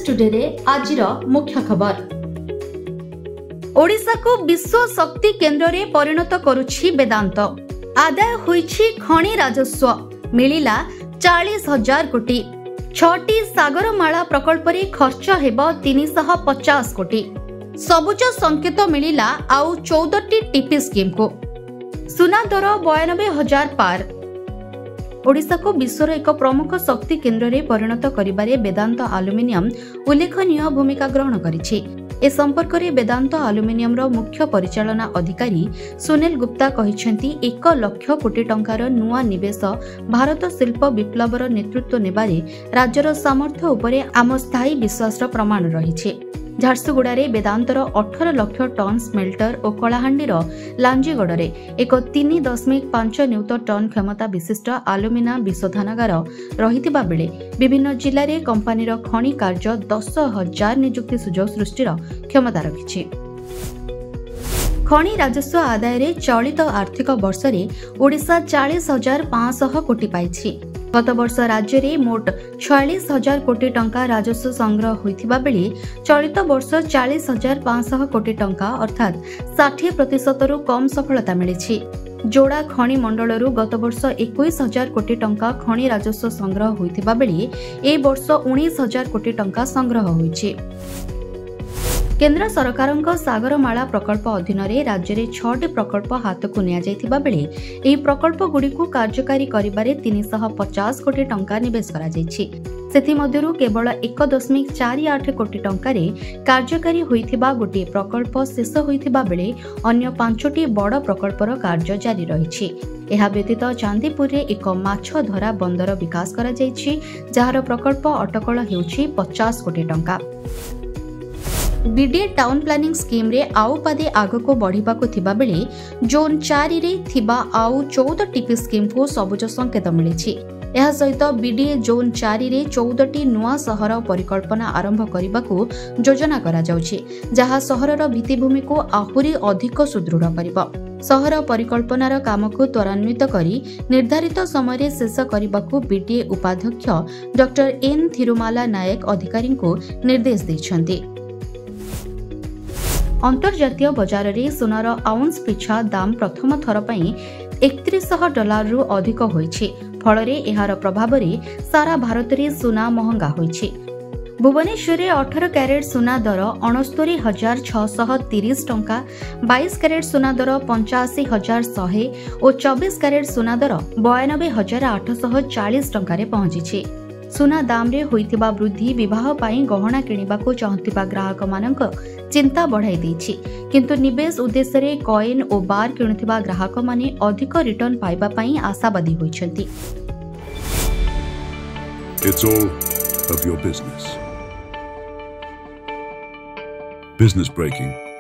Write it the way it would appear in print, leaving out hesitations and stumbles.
Business today रे आजिर मुख्य खबर। ओडिशा को विश्व शक्ति केंद्र रे परिणत करुछि वेदांत। आदाय होइछि खनि राजस्व मिलिला 40,000 कोटी। 6टी सागरमाला प्रकल्प रे खर्च हेबो 350 कोटी। सबुज संकेत मिलिला आउ 14टी टीपी स्कीम को। सुना दर 92,000 पार। ओडिशा को विश्वर एक प्रमुख शक्ति केंद्र रे परिणत करिबारे वेदांत आलुमिनियम उल्लेखनीय भूमिका ग्रहण करिछि। ए संपर्क रे वेदांत आलुमिनियम रो मुख्य परिचालना अधिकारी सुनील गुप्ता कहिसेंती 1 लाख कोटी टंकार नुआ निवेश भारत शिल्प विप्लवर नेतृत्व नेबारे राज्यर सामर्थ्य उपरे आम स्थायी विश्वास प्रमाण रहिछि। झारसुगुड़ा रे वेदांतर 18 लाख टन स्मेल्टर और कलाहांडीर लांजीगड़ एक 3.5 न्यूट टन क्षमता विशिष्ट आलुमिना विशोधनागार रहितिबा बेले विभिन्न जिल्ला रे कंपनीर खनि कार्य 10,000 नियुक्ति सुजोग सृष्टिर क्षमता रखिछि। खनि राजस्व आदाय रे चलित आर्थिक वर्ष रे ओडिशा 40,500 कोटी पाइछि। गत वर्ष राज्य रे मोट 46,000 कोटी टंका राजस्व संग्रह होइथिबा बेले चलित वर्ष 40,500 कोटी टंका अर्थात 60% रु कम सफलता मिलिछि। जोड़ा खनि मंडलरू गत वर्ष 21,000 कोटी टंका खनि राजस्व संग्रह होइथिबा बेले ए वर्ष 19,000 कोटी टंका संग्रह होइछि। केंद्र सरकारଙ୍କ सागरमाला प्रकल्प अधीन रे राज्य रे 6टी प्रकल्प हाथ को निया जाइथिबा बेले एही प्रकल्प गुडी को कार्यकारी करिबारे 350 कोटी टंका निवेश करा जाइछि। सेथि मध्यरु केवल 1.48 कोटी टंका रे कार्यकारी होइथिबा गोटे प्रकल्प शेष होइथिबा बेले अन्य 5टी बड़ प्रकल्पर कार्य जारी रहिछि। एहा व्यतीत चांदीपुर रे एक माछ धरा बंदर विकास करा जाइछि जहार प्रकल्प अटकल हेउछि 50 कोटी टंका। बीडीए टाउन प्लानिंग स्कीम रे आउ पादे आग को बढ़िबा को थिबा बेले जोन 4 रे थिबा आउ 14 टीपी स्कीम को सबुज संकेत मिलिछि। एहा सहित बीडीए जोन 4 रे 14टी नुआ सहर परिकल्पना आरंभ करबाकू योजना करा जाउछि जहा सहरर भित्तिभूमि को आहुरी अधिक सुदृढ़ करिबो। सहर परिकल्पनार काम को त्वरान्वित करी निर्धारित समय शेष करबाकू बीडीए उपाध्यक्ष डॉक्टर एन थिरुमाला नायक अधिकारी को निर्देश दैछन्ति। अंतर्जातीय बजार रे सोनार आउंस पिछा दाम प्रथम थर पई $3100 रु अधिक होइछि। फल रे एहार प्रभाव रे सारा भारत रे सोना महंगा होइछि। भुवनेश्वर रे 18 कैरेट सोना दर 69,630 टंका, 22 कैरेट सोना दर 85,100 और 24 कैरेट सोना दर 92,840 टंका रे पहुंचिछि। सोना दाम रे होइतिबा वृद्धि विवाह पाई गहना किनिबा को चाहतिबा ग्राहक मानक चिंता बढ़ाई दैछि, किंतु निवेश उद्देश्य रे कॉइन और बार किनुथिबा ग्राहक माने अधिक रिटर्न पाइबा पाई आशावादी होइछन्ति। It's all of your business. Business breaking.